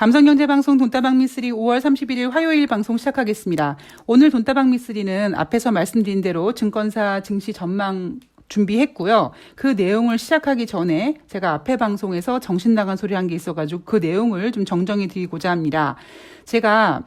감성경제방송 돈다방 미쓰리 5월 31일 화요일 방송 시작하겠습니다. 오늘 돈다방 미쓰리는 앞에서 말씀드린 대로 증권사 증시 전망 준비했고요. 그 내용을 시작하기 전에 제가 앞에 방송에서 정신 나간 소리 한 게 있어가지고 그 내용을 좀 정정해 드리고자 합니다. 제가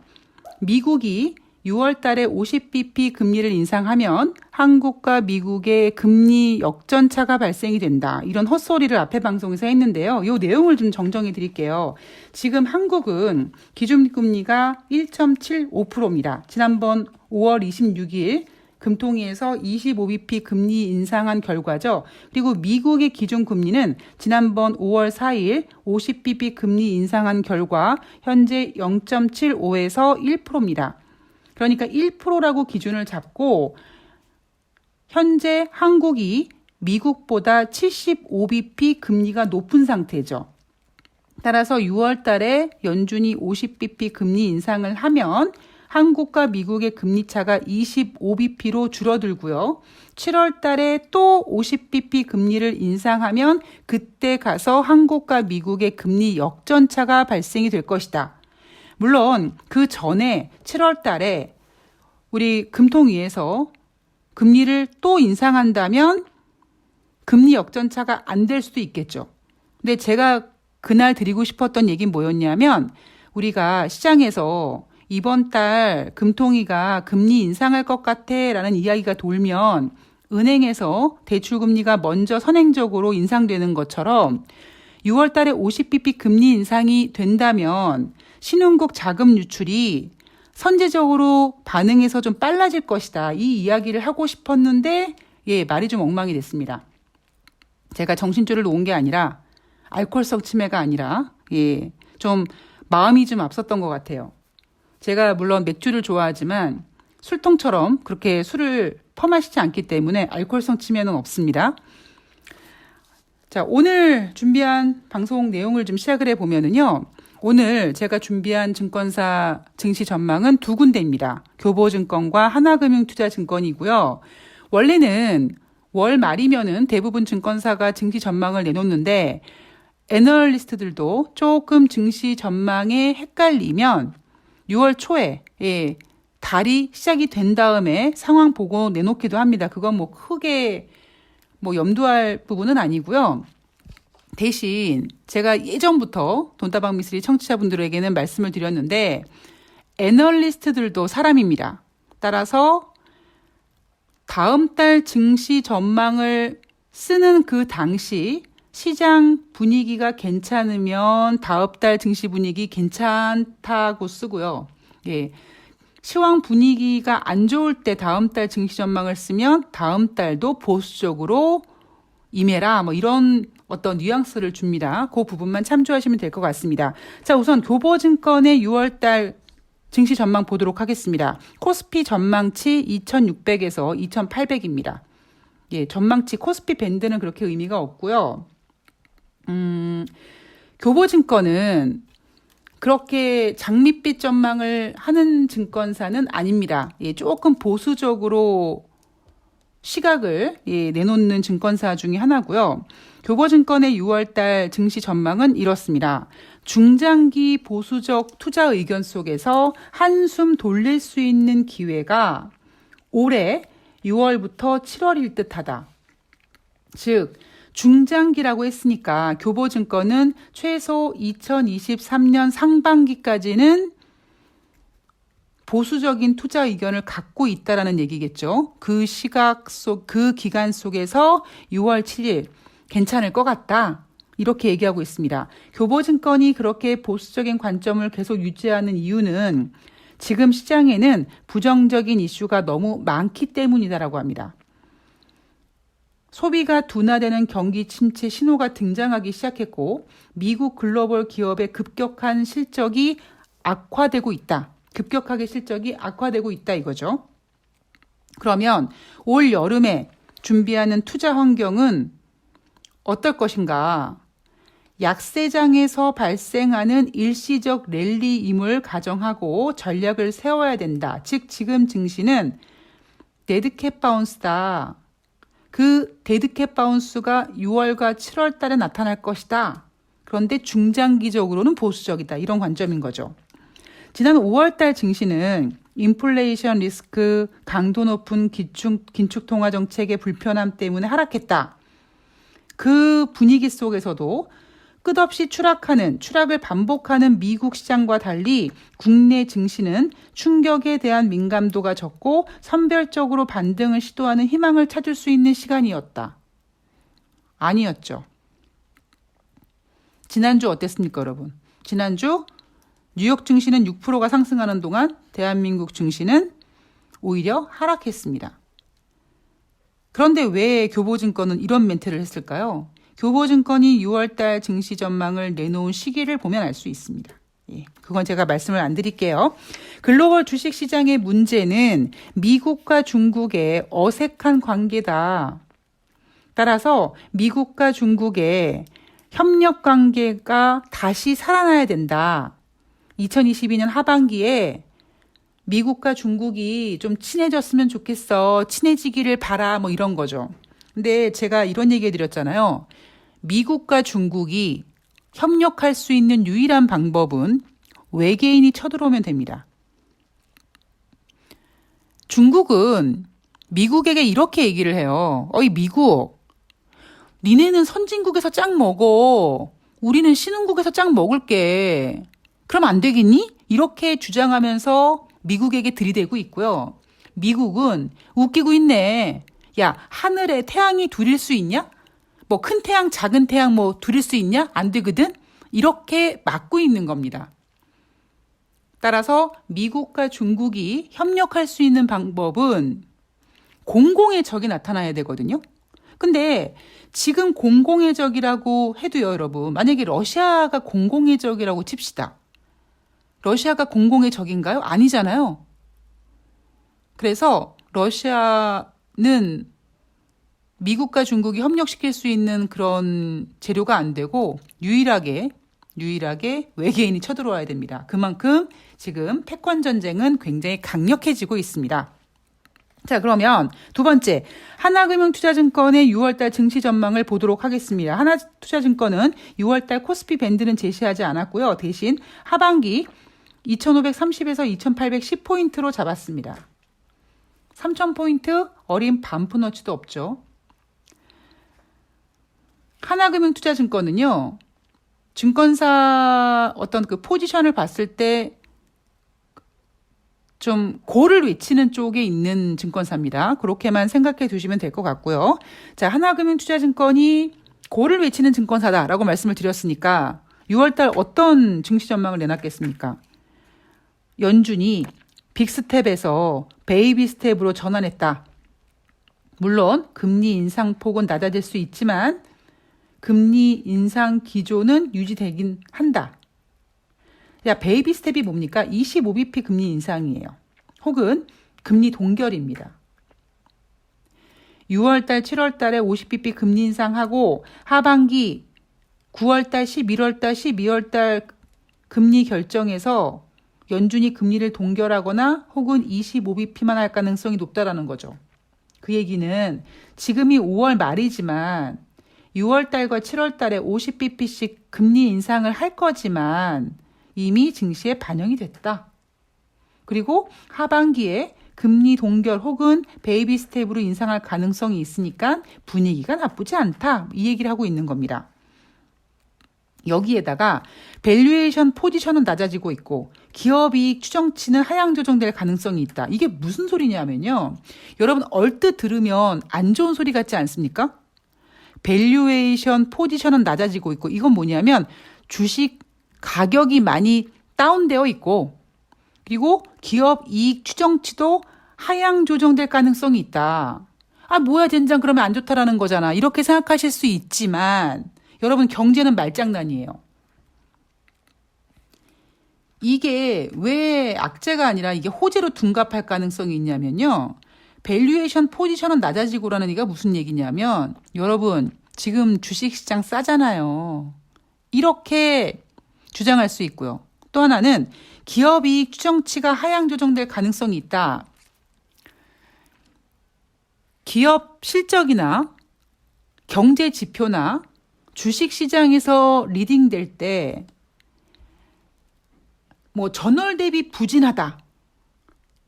미국이 6월 달에 50bp 금리를 인상하면 한국과 미국의 금리 역전차가 발생이 된다. 이런 헛소리를 앞에 방송에서 했는데요. 이 내용을 좀 정정해 드릴게요. 지금 한국은 기준금리가 1.75%입니다. 지난번 5월 26일 금통위에서 25bp 금리 인상한 결과죠. 그리고 미국의 기준금리는 지난번 5월 4일 50bp 금리 인상한 결과 현재 0.75에서 1%입니다. 그러니까 1%라고 기준을 잡고 현재 한국이 미국보다 75bp 금리가 높은 상태죠. 따라서 6월 달에 연준이 50bp 금리 인상을 하면 한국과 미국의 금리 차가 25bp로 줄어들고요. 7월 달에 또 50bp 금리를 인상하면 그때 가서 한국과 미국의 금리 역전차가 발생이 될 것이다. 물론 그 전에 7월 달에 우리 금통위에서 금리를 또 인상한다면 금리 역전차가 안 될 수도 있겠죠. 근데 제가 그날 드리고 싶었던 얘기는 뭐였냐면 우리가 시장에서 이번 달 금통위가 금리 인상할 것 같아 라는 이야기가 돌면 은행에서 대출금리가 먼저 선행적으로 인상되는 것처럼 6월 달에 50bp 금리 인상이 된다면 신흥국 자금 유출이 선제적으로 반응해서 좀 빨라질 것이다. 이 이야기를 하고 싶었는데 말이 좀 엉망이 됐습니다. 제가 정신줄을 놓은 게 아니라 알코올성 치매가 아니라 좀 마음이 좀 앞섰던 것 같아요. 제가 물론 맥주를 좋아하지만 술통처럼 그렇게 술을 퍼마시지 않기 때문에 알코올성 치매는 없습니다. 자, 오늘 준비한 방송 내용을 좀 시작을 해보면은요. 오늘 제가 준비한 증권사 증시 전망은 두 군데입니다. 교보증권과 하나금융투자증권이고요. 원래는 월 말이면은 대부분 증권사가 증시 전망을 내놓는데 애널리스트들도 조금 증시 전망에 헷갈리면 6월 초에 달이 시작이 된 다음에 상황 보고 내놓기도 합니다. 그건 뭐 크게 염두할 부분은 아니고요. 대신 제가 예전부터 돈다방 미쓰리 청취자분들에게는 말씀을 드렸는데 애널리스트들도 사람입니다. 따라서 다음 달 증시 전망을 쓰는 그 당시 시장 분위기가 괜찮으면 다음 달 증시 분위기 괜찮다고 쓰고요. 시황 분위기가 안 좋을 때 다음 달 증시 전망을 쓰면 다음 달도 보수적으로 임해라. 이런 어떤 뉘앙스를 줍니다. 그 부분만 참조하시면 될 것 같습니다. 자, 우선 교보증권의 6월 달 증시 전망 보도록 하겠습니다. 코스피 전망치 2600에서 2800입니다. 전망치 코스피 밴드는 그렇게 의미가 없고요. 교보증권은 그렇게 장밋빛 전망을 하는 증권사는 아닙니다. 조금 보수적으로 시각을 내놓는 증권사 중에 하나고요. 교보증권의 6월달 증시 전망은 이렇습니다. 중장기 보수적 투자 의견 속에서 한숨 돌릴 수 있는 기회가 올해 6월부터 7월일 듯하다. 즉 중장기라고 했으니까 교보증권은 최소 2023년 상반기까지는 보수적인 투자 의견을 갖고 있다라는 얘기겠죠. 그 기간 속에서 6월 7일 괜찮을 것 같다. 이렇게 얘기하고 있습니다. 교보증권이 그렇게 보수적인 관점을 계속 유지하는 이유는 지금 시장에는 부정적인 이슈가 너무 많기 때문이다라고 합니다. 소비가 둔화되는 경기 침체 신호가 등장하기 시작했고 미국 글로벌 기업의 급격한 실적이 악화되고 있다. 급격하게 실적이 악화되고 있다 이거죠. 그러면 올 여름에 준비하는 투자 환경은 어떨 것인가? 약세장에서 발생하는 일시적 랠리임을 가정하고 전략을 세워야 된다. 즉 지금 증시는 데드캣 바운스다. 그 데드캣 바운스가 6월과 7월 달에 나타날 것이다. 그런데 중장기적으로는 보수적이다. 이런 관점인 거죠. 지난 5월달 증시는 인플레이션 리스크, 강도 높은 긴축 통화 정책의 불편함 때문에 하락했다. 그 분위기 속에서도 끝없이 추락을 반복하는 미국 시장과 달리 국내 증시는 충격에 대한 민감도가 적고 선별적으로 반등을 시도하는 희망을 찾을 수 있는 시간이었다. 아니었죠. 지난주 어땠습니까, 여러분? 지난주 뉴욕 증시는 6%가 상승하는 동안 대한민국 증시는 오히려 하락했습니다. 그런데 왜 교보증권은 이런 멘트를 했을까요? 교보증권이 6월달 증시 전망을 내놓은 시기를 보면 알 수 있습니다. 예, 그건 제가 말씀을 안 드릴게요. 글로벌 주식시장의 문제는 미국과 중국의 어색한 관계다. 따라서 미국과 중국의 협력 관계가 다시 살아나야 된다. 2022년 하반기에 미국과 중국이 좀 친해졌으면 좋겠어. 친해지기를 바라. 뭐 이런 거죠. 근데 제가 이런 얘기 해드렸잖아요. 미국과 중국이 협력할 수 있는 유일한 방법은 외계인이 쳐들어오면 됩니다. 중국은 미국에게 이렇게 얘기를 해요. 어이 미국, 니네는 선진국에서 짱 먹어. 우리는 신흥국에서 짱 먹을게. 그럼 안 되겠니? 이렇게 주장하면서 미국에게 들이대고 있고요. 미국은 웃기고 있네. 야, 하늘에 태양이 둘일 수 있냐? 뭐 큰 태양, 작은 태양 뭐 둘일 수 있냐? 안 되거든? 이렇게 막고 있는 겁니다. 따라서 미국과 중국이 협력할 수 있는 방법은 공공의 적이 나타나야 되거든요. 근데 지금 공공의 적이라고 해도요, 여러분. 만약에 러시아가 공공의 적이라고 칩시다. 러시아가 공공의 적인가요? 아니잖아요. 그래서 러시아는 미국과 중국이 협력시킬 수 있는 그런 재료가 안 되고 유일하게 외계인이 쳐들어와야 됩니다. 그만큼 지금 패권 전쟁은 굉장히 강력해지고 있습니다. 자, 그러면 두 번째, 하나금융투자증권의 6월달 증시 전망을 보도록 하겠습니다. 하나투자증권은 6월달 코스피 밴드는 제시하지 않았고요. 대신 하반기 2530에서 2810포인트로 잡았습니다. 3000포인트 어린 반푸너치도 없죠. 하나금융투자증권은요, 증권사 어떤 그 포지션을 봤을 때 좀 고를 외치는 쪽에 있는 증권사입니다. 그렇게만 생각해 두시면 될 것 같고요. 자, 하나금융투자증권이 고를 외치는 증권사다라고 말씀을 드렸으니까 6월달 어떤 증시 전망을 내놨겠습니까? 연준이 빅스텝에서 베이비 스텝으로 전환했다. 물론 금리 인상폭은 낮아질 수 있지만 금리 인상 기조는 유지되긴 한다. 야, 베이비 스텝이 뭡니까? 25bp 금리 인상이에요. 혹은 금리 동결입니다. 6월달, 7월달에 50bp 금리 인상하고 하반기 9월달, 11월달, 12월달 금리 결정에서 연준이 금리를 동결하거나 혹은 25bp만 할 가능성이 높다라는 거죠. 그 얘기는 지금이 5월 말이지만 6월달과 7월달에 50bp씩 금리 인상을 할 거지만 이미 증시에 반영이 됐다. 그리고 하반기에 금리 동결 혹은 베이비 스텝으로 인상할 가능성이 있으니까 분위기가 나쁘지 않다. 이 얘기를 하고 있는 겁니다. 여기에다가 밸류에이션 포지션은 낮아지고 있고 기업이익 추정치는 하향 조정될 가능성이 있다. 이게 무슨 소리냐면요. 여러분 얼뜻 들으면 안 좋은 소리 같지 않습니까? 밸류에이션 포지션은 낮아지고 있고 이건 뭐냐면 주식 가격이 많이 다운되어 있고 그리고 기업 이익 추정치도 하향 조정될 가능성이 있다. 아 뭐야 젠장 그러면 안 좋다라는 거잖아. 이렇게 생각하실 수 있지만 여러분 경제는 말장난이에요. 이게 왜 악재가 아니라 이게 호재로 둔갑할 가능성이 있냐면요. 밸류에이션 포지션은 낮아지고라는 얘기가 무슨 얘기냐면 여러분 지금 주식시장 싸잖아요. 이렇게 주장할 수 있고요. 또 하나는 기업이익 추정치가 하향 조정될 가능성이 있다. 기업 실적이나 경제 지표나 주식시장에서 리딩될 때 뭐 전월 대비 부진하다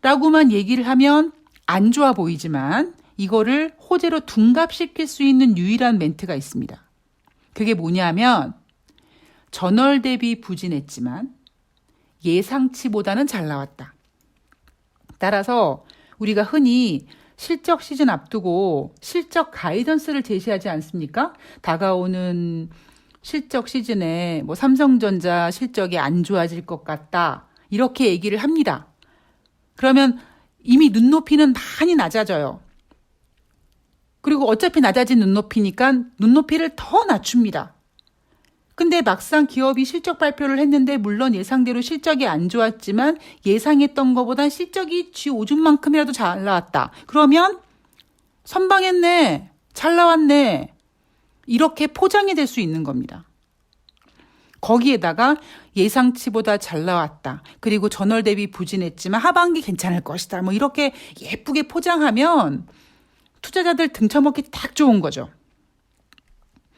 라고만 얘기를 하면 안 좋아 보이지만 이거를 호재로 둔갑시킬 수 있는 유일한 멘트가 있습니다. 그게 뭐냐면 전월 대비 부진했지만 예상치보다는 잘 나왔다. 따라서 우리가 흔히 실적 시즌 앞두고 실적 가이던스를 제시하지 않습니까? 다가오는 실적 시즌에 뭐 삼성전자 실적이 안 좋아질 것 같다. 이렇게 얘기를 합니다. 그러면 이미 눈높이는 많이 낮아져요. 그리고 어차피 낮아진 눈높이니까 눈높이를 더 낮춥니다. 근데 막상 기업이 실적 발표를 했는데 물론 예상대로 실적이 안 좋았지만 예상했던 것보단 실적이 쥐 오줌 만큼이라도 잘 나왔다. 그러면 선방했네. 잘 나왔네. 이렇게 포장이 될 수 있는 겁니다. 거기에다가 예상치보다 잘 나왔다. 그리고 전월 대비 부진했지만 하반기 괜찮을 것이다. 뭐 이렇게 예쁘게 포장하면 투자자들 등쳐먹기 딱 좋은 거죠.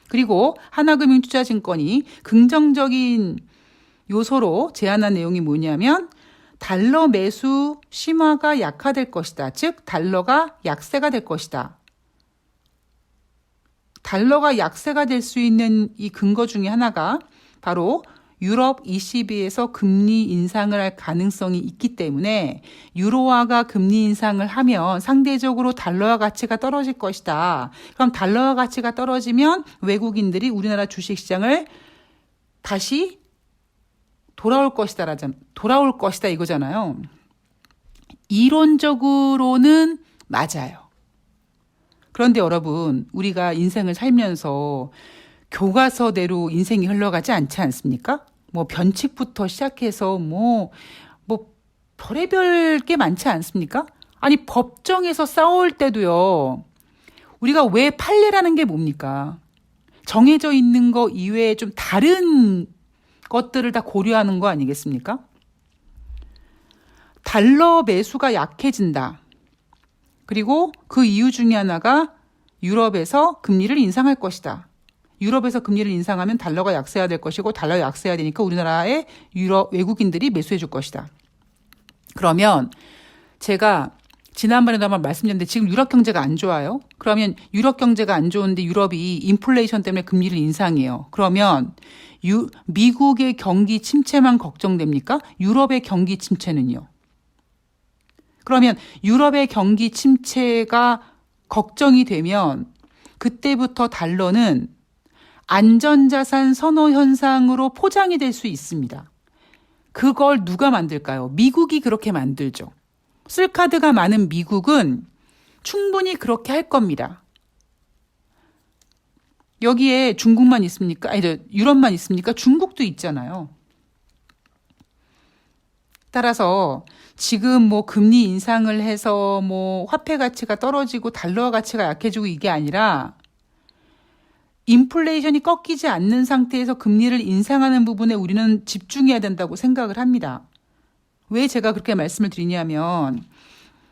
그리고 하나금융투자증권이 긍정적인 요소로 제안한 내용이 뭐냐면 달러 매수 심화가 약화될 것이다. 즉 달러가 약세가 될 것이다. 달러가 약세가 될 수 있는 이 근거 중에 하나가 바로 유럽 ECB에서 금리 인상을 할 가능성이 있기 때문에 유로화가 금리 인상을 하면 상대적으로 달러화 가치가 떨어질 것이다. 그럼 달러화 가치가 떨어지면 외국인들이 우리나라 주식시장을 다시 돌아올 것이다 이거잖아요. 이론적으로는 맞아요. 그런데 여러분, 우리가 인생을 살면서 교과서대로 인생이 흘러가지 않지 않습니까? 뭐 변칙부터 시작해서 뭐 별의별 게 많지 않습니까? 아니 법정에서 싸울 때도요. 우리가 왜 판례라는 게 뭡니까? 정해져 있는 거 이외에 좀 다른 것들을 다 고려하는 거 아니겠습니까? 달러 매수가 약해진다. 그리고 그 이유 중에 하나가 유럽에서 금리를 인상할 것이다. 유럽에서 금리를 인상하면 달러가 약세해야 될 것이고 달러가 약세해야 되니까 우리나라의 유럽 외국인들이 매수해 줄 것이다. 그러면 제가 지난번에도 한번 말씀드렸는데 지금 유럽 경제가 안 좋아요. 그러면 유럽 경제가 안 좋은데 유럽이 인플레이션 때문에 금리를 인상해요. 그러면 미국의 경기 침체만 걱정됩니까? 유럽의 경기 침체는요? 그러면 유럽의 경기 침체가 걱정이 되면 그때부터 달러는 안전자산 선호 현상으로 포장이 될 수 있습니다. 그걸 누가 만들까요? 미국이 그렇게 만들죠. 쓸카드가 많은 미국은 충분히 그렇게 할 겁니다. 여기에 중국만 있습니까? 아니, 유럽만 있습니까? 중국도 있잖아요. 따라서 지금 뭐 금리 인상을 해서 뭐 화폐 가치가 떨어지고 달러 가치가 약해지고 이게 아니라 인플레이션이 꺾이지 않는 상태에서 금리를 인상하는 부분에 우리는 집중해야 된다고 생각을 합니다. 왜 제가 그렇게 말씀을 드리냐면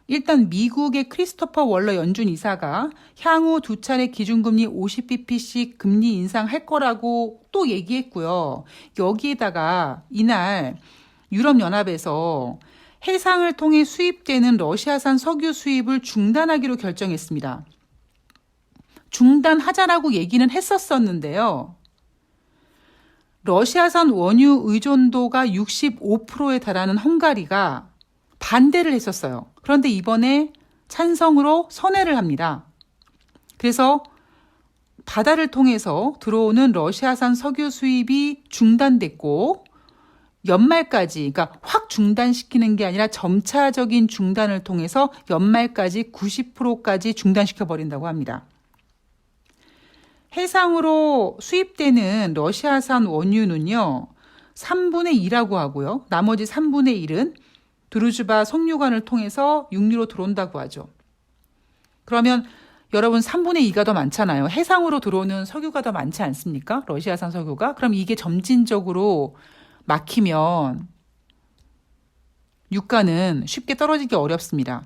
일단 미국의 크리스토퍼 월러 연준 이사가 향후 두 차례 기준금리 50bp씩 금리 인상할 거라고 또 얘기했고요. 여기에다가 이날 유럽연합에서 해상을 통해 수입되는 러시아산 석유 수입을 중단하기로 결정했습니다. 중단하자라고 얘기는 했었는데요. 러시아산 원유 의존도가 65%에 달하는 헝가리가 반대를 했었어요. 그런데 이번에 찬성으로 선회를 합니다. 그래서 바다를 통해서 들어오는 러시아산 석유 수입이 중단됐고 연말까지, 그러니까 확 중단시키는 게 아니라 점차적인 중단을 통해서 연말까지 90%까지 중단시켜버린다고 합니다. 해상으로 수입되는 러시아산 원유는요, 3분의 2라고 하고요. 나머지 3분의 1은 드루즈바 석유관을 통해서 육류로 들어온다고 하죠. 그러면 여러분 3분의 2가 더 많잖아요. 해상으로 들어오는 석유가 더 많지 않습니까? 러시아산 석유가. 그럼 이게 점진적으로 막히면 유가는 쉽게 떨어지기 어렵습니다.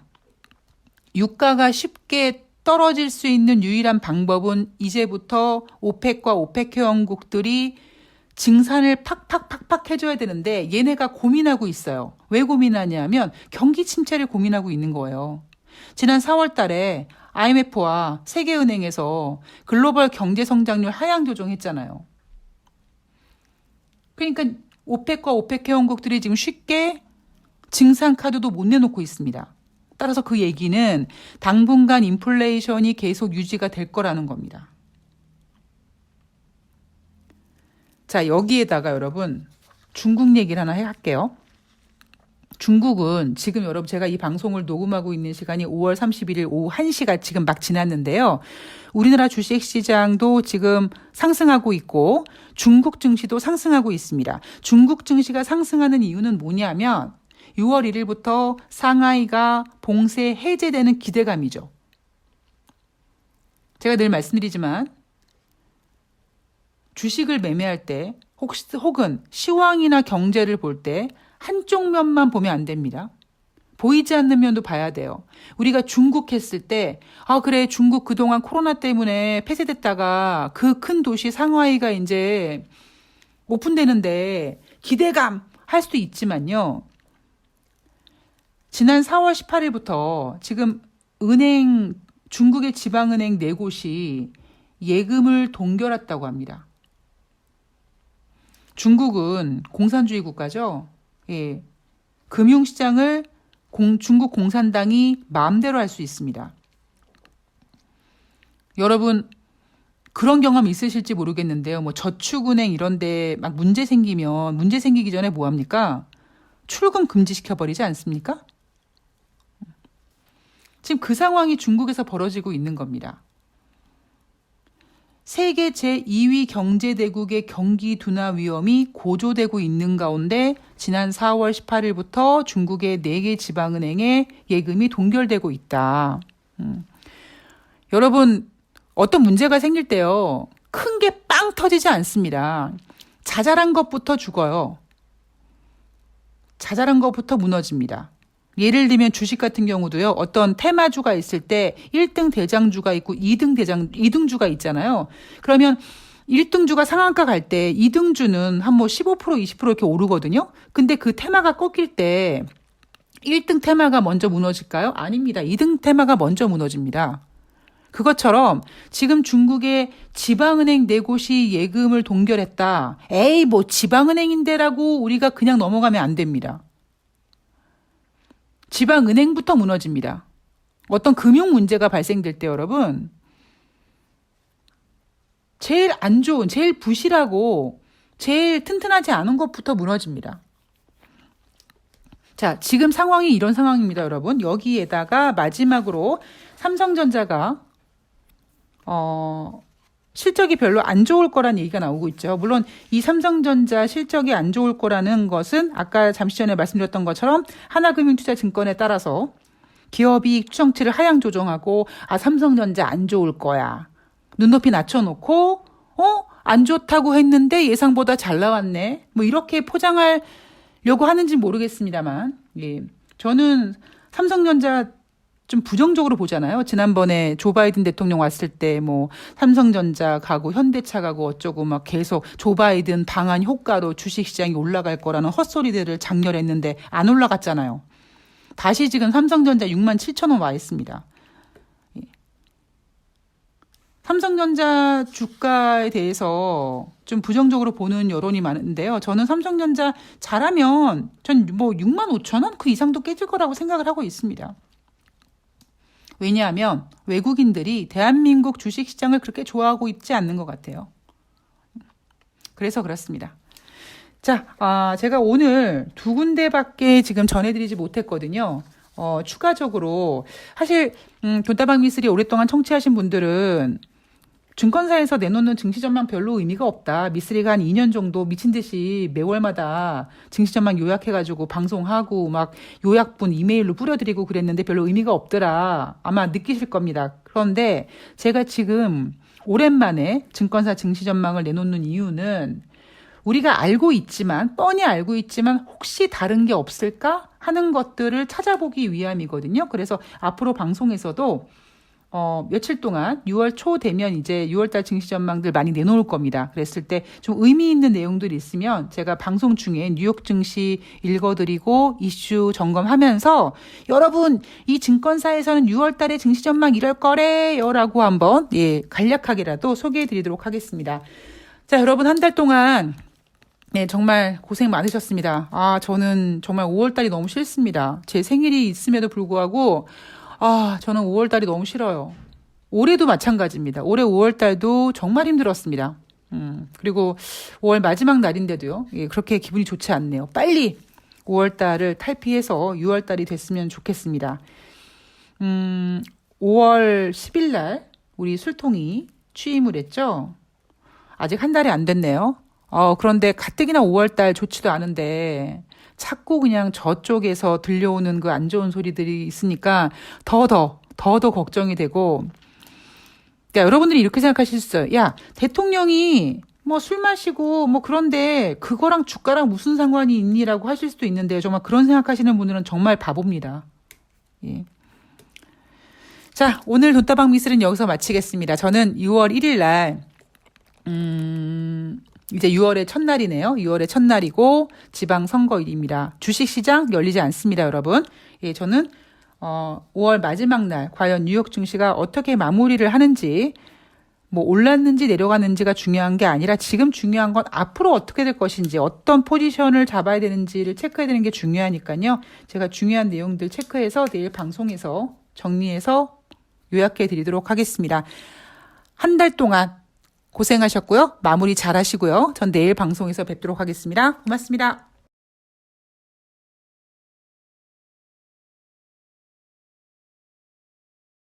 유가가 쉽게 떨어질 수 있는 유일한 방법은 이제부터 오펙과 오펙 회원국들이 증산을 팍팍팍팍 해줘야 되는데 얘네가 고민하고 있어요. 왜 고민하냐면 경기 침체를 고민하고 있는 거예요. 지난 4월 달에 IMF와 세계은행에서 글로벌 경제 성장률 하향 조정했잖아요. 그러니까 오펙과 오펙 회원국들이 지금 쉽게 증산 카드도 못 내놓고 있습니다. 따라서 그 얘기는 당분간 인플레이션이 계속 유지가 될 거라는 겁니다. 자, 여기에다가 여러분 중국 얘기를 하나 할게요. 중국은 지금 여러분 제가 이 방송을 녹음하고 있는 시간이 5월 31일 오후 1시가 지금 막 지났는데요. 우리나라 주식시장도 지금 상승하고 있고 중국 증시도 상승하고 있습니다. 중국 증시가 상승하는 이유는 뭐냐면 6월 1일부터 상하이가 봉쇄 해제되는 기대감이죠. 제가 늘 말씀드리지만 주식을 매매할 때 혹은 시황이나 경제를 볼 때 한쪽 면만 보면 안 됩니다. 보이지 않는 면도 봐야 돼요. 우리가 중국 했을 때 그래 중국 그동안 코로나 때문에 폐쇄됐다가 그 큰 도시 상하이가 이제 오픈되는데 기대감 할 수도 있지만요. 지난 4월 18일부터 지금 중국의 지방은행 4곳이 예금을 동결했다고 합니다. 중국은 공산주의 국가죠. 예. 금융시장을 중국 공산당이 마음대로 할 수 있습니다. 여러분 그런 경험 있으실지 모르겠는데요. 뭐 저축은행 이런 데 막 문제 생기기 전에 뭐 합니까? 출금 금지시켜버리지 않습니까? 지금 그 상황이 중국에서 벌어지고 있는 겁니다. 세계 제2위 경제대국의 경기 둔화 위험이 고조되고 있는 가운데 지난 4월 18일부터 중국의 4개 지방은행의 예금이 동결되고 있다. 여러분 어떤 문제가 생길 때요. 큰 게 빵 터지지 않습니다. 자잘한 것부터 죽어요. 자잘한 것부터 무너집니다. 예를 들면 주식 같은 경우도요. 어떤 테마주가 있을 때 1등 대장주가 있고 2등주가 있잖아요. 그러면 1등주가 상한가 갈 때 2등주는 한 뭐 15% 20% 이렇게 오르거든요. 근데 그 테마가 꺾일 때 1등 테마가 먼저 무너질까요? 아닙니다. 2등 테마가 먼저 무너집니다. 그것처럼 지금 중국의 지방은행 4곳이 예금을 동결했다. 에이 뭐 지방은행인데라고 우리가 그냥 넘어가면 안 됩니다. 지방은행부터 무너집니다. 어떤 금융 문제가 발생될 때 여러분 제일 안 좋은, 제일 부실하고 제일 튼튼하지 않은 것부터 무너집니다. 자, 지금 상황이 이런 상황입니다, 여러분. 여기에다가 마지막으로 삼성전자가 실적이 별로 안 좋을 거란 얘기가 나오고 있죠. 물론 이 삼성전자 실적이 안 좋을 거라는 것은 아까 잠시 전에 말씀드렸던 것처럼 하나금융투자증권에 따라서 기업이익 추정치를 하향 조정하고 삼성전자 안 좋을 거야. 눈높이 낮춰놓고 안 좋다고 했는데 예상보다 잘 나왔네. 뭐 이렇게 포장하려고 하는지 모르겠습니다만 예. 저는 삼성전자 좀 부정적으로 보잖아요. 지난번에 조 바이든 대통령 왔을 때 뭐 삼성전자 가고 현대차 가고 어쩌고 막 계속 조 바이든 방한 효과로 주식시장이 올라갈 거라는 헛소리들을 장렬했는데 안 올라갔잖아요. 다시 지금 삼성전자 67,000원 와 있습니다. 삼성전자 주가에 대해서 좀 부정적으로 보는 여론이 많은데요. 저는 삼성전자 잘하면 전 뭐 65,000원 그 이상도 깨질 거라고 생각을 하고 있습니다. 왜냐하면 외국인들이 대한민국 주식시장을 그렇게 좋아하고 있지 않는 것 같아요. 그래서 그렇습니다. 자, 제가 오늘 2군데밖에 지금 전해드리지 못했거든요. 추가적으로 사실 돈다방 미스리 오랫동안 청취하신 분들은 증권사에서 내놓는 증시전망 별로 의미가 없다. 미쓰리가 한 2년 정도 미친 듯이 매월마다 증시전망 요약해가지고 방송하고 막 요약본 이메일로 뿌려드리고 그랬는데 별로 의미가 없더라. 아마 느끼실 겁니다. 그런데 제가 지금 오랜만에 증권사 증시전망을 내놓는 이유는 우리가 알고 있지만 뻔히 알고 있지만 혹시 다른 게 없을까 하는 것들을 찾아보기 위함이거든요. 그래서 앞으로 방송에서도 며칠 동안 6월 초 되면 이제 6월달 증시 전망들 많이 내놓을 겁니다. 그랬을 때 좀 의미 있는 내용들이 있으면 제가 방송 중에 뉴욕 증시 읽어드리고 이슈 점검하면서 여러분 이 증권사에서는 6월달에 증시 전망 이럴 거래요라고 한번 간략하게라도 소개해드리도록 하겠습니다. 자, 여러분 한 달 동안 네, 정말 고생 많으셨습니다. 저는 정말 5월달이 너무 싫습니다. 제 생일이 있음에도 불구하고 저는 5월달이 너무 싫어요. 올해도 마찬가지입니다. 올해 5월달도 정말 힘들었습니다. 그리고 5월 마지막 날인데도요. 그렇게 기분이 좋지 않네요. 빨리 5월달을 탈피해서 6월달이 됐으면 좋겠습니다. 5월 10일 날 우리 술통이 취임을 했죠. 아직 한 달이 안 됐네요. 그런데 가뜩이나 5월달 좋지도 않은데 자꾸 그냥 저쪽에서 들려오는 그 안 좋은 소리들이 있으니까 더 걱정이 되고, 야, 여러분들이 이렇게 생각하실 수 있어요. 야, 대통령이 뭐 술 마시고 뭐 그런데 그거랑 주가랑 무슨 상관이 있니라고 하실 수도 있는데 정말 그런 생각하시는 분들은 정말 바보입니다. 예. 자, 오늘 돈다방 미술은 여기서 마치겠습니다. 저는 6월 1일 날 이제 6월의 첫날이네요. 6월의 첫날이고 지방선거일입니다. 주식시장 열리지 않습니다, 여러분. 예, 저는 5월 마지막 날 과연 뉴욕 증시가 어떻게 마무리를 하는지, 뭐 올랐는지 내려가는지가 중요한 게 아니라 지금 중요한 건 앞으로 어떻게 될 것인지, 어떤 포지션을 잡아야 되는지를 체크해야 되는 게 중요하니까요. 제가 중요한 내용들 체크해서 내일 방송에서 정리해서 요약해 드리도록 하겠습니다. 한 달 동안 고생하셨고요. 마무리 잘 하시고요. 전 내일 방송에서 뵙도록 하겠습니다. 고맙습니다.